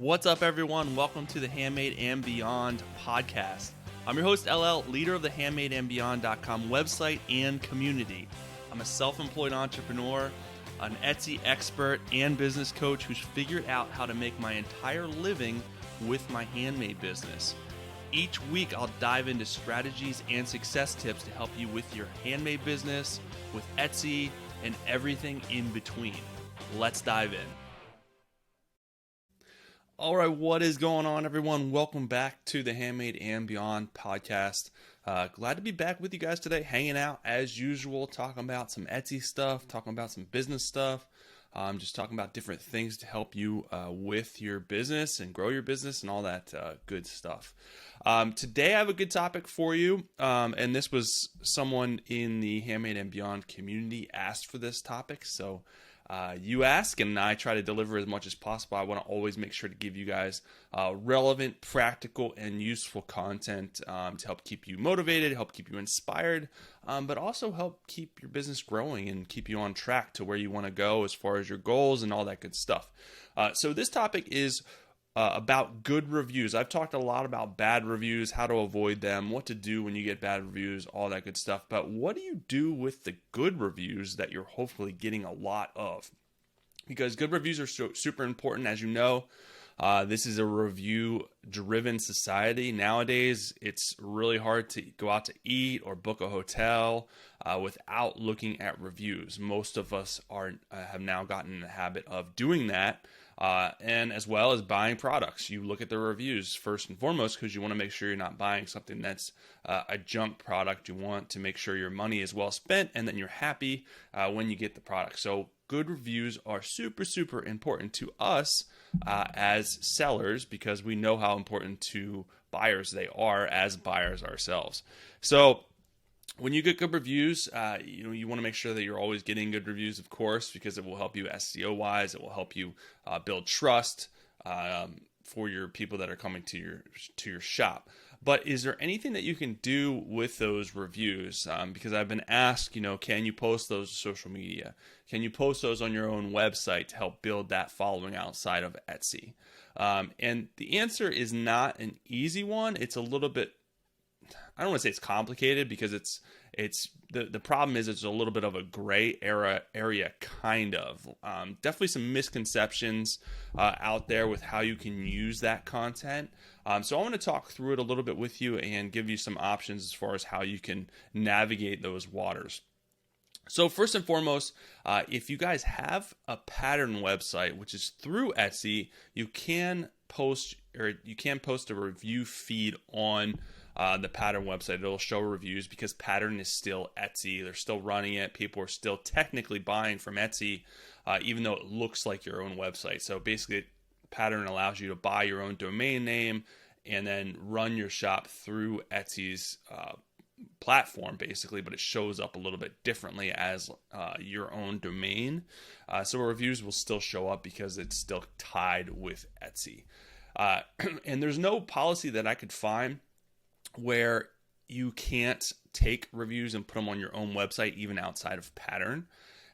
What's up, everyone? Welcome to the Handmade and Beyond podcast. I'm your host, LL, leader of the handmadeandbeyond.com website and community. I'm a self-employed entrepreneur, an Etsy expert, and business coach who's figured out how to make my entire living with my handmade business. Each week, I'll dive into strategies and success tips to help you with your handmade business, with Etsy, and everything in between. Let's dive in. All right, what is going on, everyone? Welcome back to the Handmade and Beyond podcast. Glad to be back with you guys today, hanging out as usual, talking about some Etsy stuff, talking about some business stuff, just talking about different things to help you with your business and grow your business and all that good stuff. Today, I have a good topic for you, and this was someone in the Handmade and Beyond community asked for this topic, so you ask, and I try to deliver as much as possible. I want to always make sure to give you guys relevant, practical, and useful content to help keep you motivated, help keep you inspired, but also help keep your business growing and keep you on track to where you want to go as far as your goals and all that good stuff. So this topic is about good reviews. I've talked a lot about bad reviews, how to avoid them, what to do when you get bad reviews, all that good stuff. But what do you do with the good reviews that you're hopefully getting a lot of? Because good reviews are super important. As you know, this is a review-driven society. Nowadays, it's really hard to go out to eat or book a hotel without looking at reviews. Most of us have now gotten in the habit of doing that. And as well as buying products. You look at the reviews first and foremost because you want to make sure you're not buying something that's a junk product. You want to make sure your money is well spent and then you're happy when you get the product. So good reviews are super, super important to us as sellers because we know how important to buyers they are as buyers ourselves. So when you get good reviews, you want to make sure that you're always getting good reviews, of course, because it will help you SEO-wise. It will help you build trust for your people that are coming to your shop. But is there anything that you can do with those reviews? Because I've been asked, can you post those to social media? Can you post those on your own website to help build that following outside of Etsy? And the answer is not an easy one. It's a little bit, I don't want to say it's complicated because it's the problem is it's a little bit of a gray area kind of. Definitely some misconceptions out there with how you can use that content. So I want to talk through it a little bit with you and give you some options as far as how you can navigate those waters. So first and foremost, if you guys have a pattern website, which is through Etsy, you can post a review feed on the Pattern website. It'll show reviews because Pattern is still Etsy. They're still running it. People are still technically buying from Etsy, even though it looks like your own website. So basically, Pattern allows you to buy your own domain name and then run your shop through Etsy's platform, basically, but it shows up a little bit differently as your own domain. So reviews will still show up because it's still tied with Etsy. And there's no policy that I could find where you can't take reviews and put them on your own website, even outside of Pattern.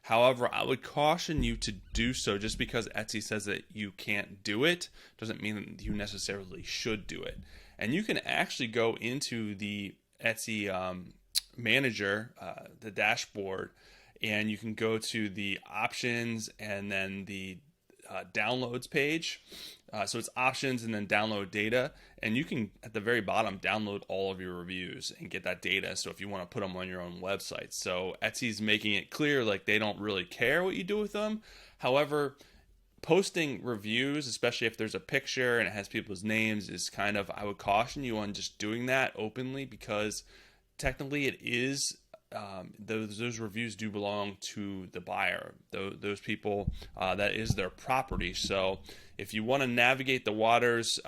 However, I would caution you to do so. Just because Etsy says that you can't do it doesn't mean that you necessarily should do it. And you can actually go into the Etsy manager, the dashboard, and you can go to the options and then the downloads page. So it's options and then download data, and you can at the very bottom download all of your reviews and get that data. So if you want to put them on your own website, so Etsy's making it clear like they don't really care what you do with them. However, posting reviews, especially if there's a picture and it has people's names, is kind of, I would caution you on just doing that openly because technically it is. Those reviews do belong to the buyer. Those people, that is their property. So if you want to navigate the waters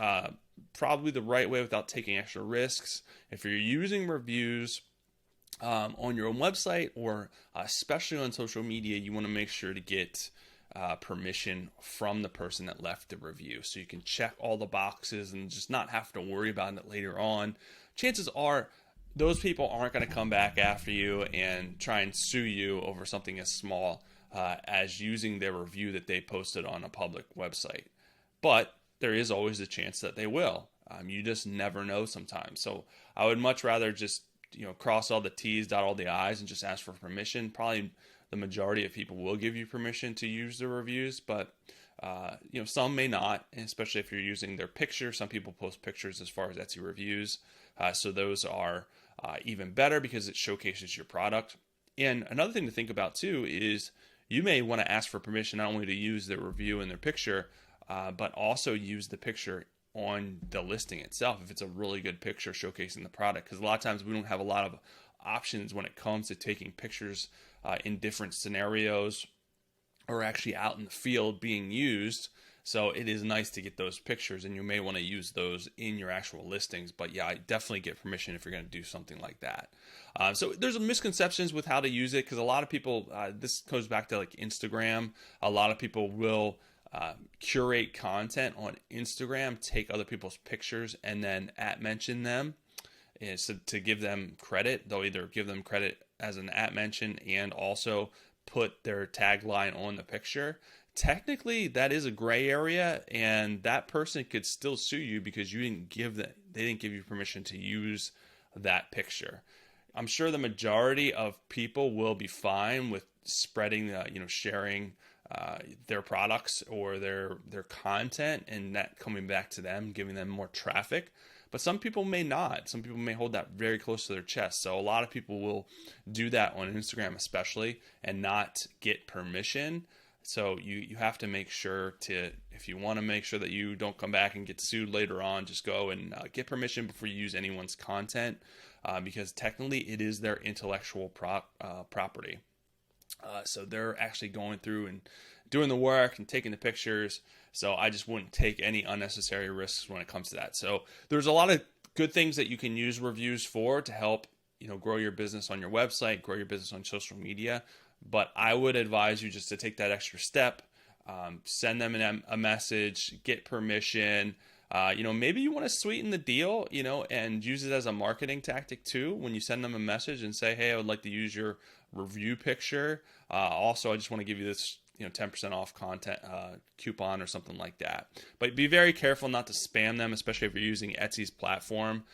probably the right way without taking extra risks, if you're using reviews on your own website or especially on social media, you want to make sure to get permission from the person that left the review so you can check all the boxes and just not have to worry about it later on. Chances are those people aren't going to come back after you and try and sue you over something as small as using their review that they posted on a public website. But there is always a chance that they will. You just never know sometimes. So I would much rather just, cross all the T's, dot all the I's, and just ask for permission. Probably the majority of people will give you permission to use the reviews, but some may not, especially if you're using their picture. Some people post pictures as far as Etsy reviews. So those are even better because it showcases your product. And another thing to think about too is you may want to ask for permission not only to use their review and their picture, but also use the picture on the listing itself if it's a really good picture showcasing the product. Because a lot of times we don't have a lot of options when it comes to taking pictures in different scenarios or actually out in the field being used. So it is nice to get those pictures, and you may want to use those in your actual listings. But yeah, I definitely get permission if you're going to do something like that. So there's misconceptions with how to use it, because a lot of people, this goes back to like Instagram. A lot of people will curate content on Instagram, take other people's pictures, and then @mention them. And so to give them credit, they'll either give them credit as an @mention and also put their tagline on the picture. Technically, that is a gray area, and that person could still sue you because they didn't give you permission to use that picture. I'm sure the majority of people will be fine with spreading, sharing their products or their content, and that coming back to them, giving them more traffic. But some people may not. Some people may hold that very close to their chest. So a lot of people will do that on Instagram especially and not get permission. So you have to make sure if you want to make sure that you don't come back and get sued later on, just go and get permission before you use anyone's content, because technically it is their intellectual property. So they're actually going through and doing the work and taking the pictures. So I just wouldn't take any unnecessary risks when it comes to that. So there's a lot of good things that you can use reviews for to help, grow your business on your website, grow your business on social media. But I would advise you just to take that extra step, send them a message, get permission. Maybe you want to sweeten the deal, and use it as a marketing tactic too. When you send them a message and say, hey, I would like to use your review picture. Also, I just want to give you this, 10% off content coupon or something like that. But be very careful not to spam them, especially if you're using Etsy's platform.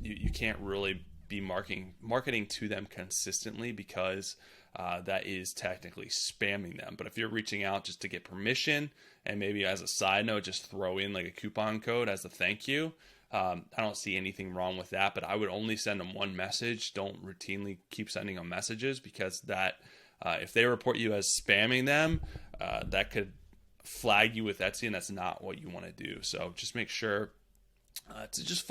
You can't really be marketing to them consistently because that is technically spamming them. But if you're reaching out just to get permission and maybe as a side note, just throw in like a coupon code as a thank you, I don't see anything wrong with that. But I would only send them one message. Don't routinely keep sending them messages, because that if they report you as spamming them, that could flag you with Etsy, and that's not what you want to do. So just make sure to just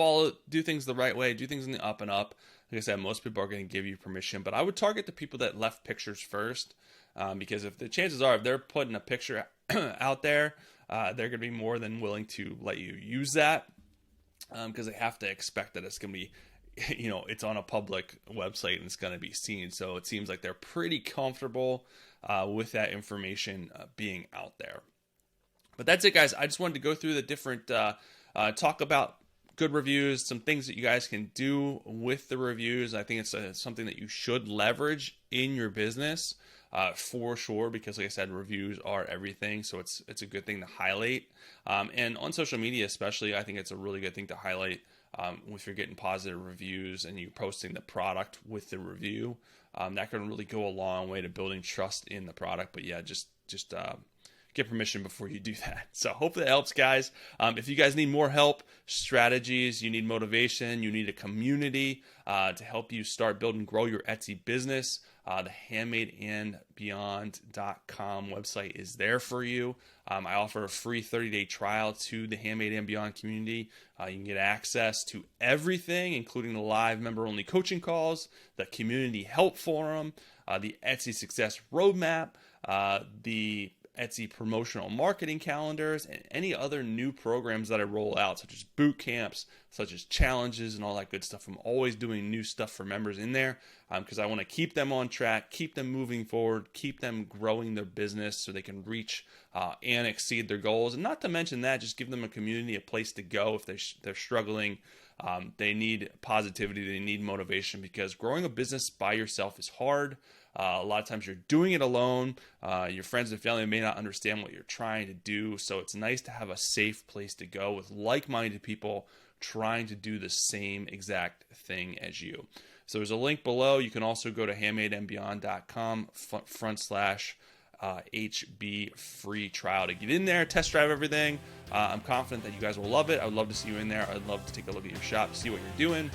do things the right way, do things in the up and up. Like I said, most people are going to give you permission, but I would target the people that left pictures first, because if the chances are, if they're putting a picture out there, they're going to be more than willing to let you use that, because they have to expect that it's going to be, it's on a public website and it's going to be seen. So it seems like they're pretty comfortable with that information being out there. But that's it, guys. I just wanted to go through the different, talk about good reviews, some things that you guys can do with the reviews. I think it's something that you should leverage in your business for sure, because like I said, reviews are everything. So it's a good thing to highlight. And on social media especially, I think it's a really good thing to highlight if you're getting positive reviews and you're posting the product with the review. That can really go a long way to building trust in the product. But yeah, just get permission before you do that. So hopefully that helps, guys. If you guys need more help, strategies, you need motivation, you need a community to help you start, build, and grow your Etsy business, the handmadeandbeyond.com website is there for you. I offer a free 30-day trial to the Handmade and Beyond community. You can get access to everything, including the live member-only coaching calls, the community help forum, the Etsy Success Roadmap, the Etsy promotional marketing calendars, and any other new programs that I roll out, such as boot camps, such as challenges, and all that good stuff. I'm always doing new stuff for members in there because I want to keep them on track, keep them moving forward, keep them growing their business so they can reach and exceed their goals. And not to mention that, just give them a community, a place to go if they're struggling. They need positivity, they need motivation, because growing a business by yourself is hard. A lot of times you're doing it alone. Your friends and family may not understand what you're trying to do. So it's nice to have a safe place to go with like-minded people trying to do the same exact thing as you. So there's a link below. You can also go to handmadeandbeyond.com /HB free trial to get in there, test drive everything. I'm confident that you guys will love it. I would love to see you in there. I'd love to take a look at your shop, see what you're doing,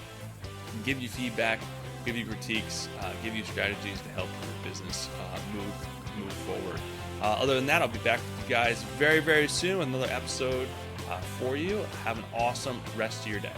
give you feedback, give you critiques, give you strategies to help your business move forward. Other than that, I'll be back with you guys very, very soon with another episode for you. Have an awesome rest of your day.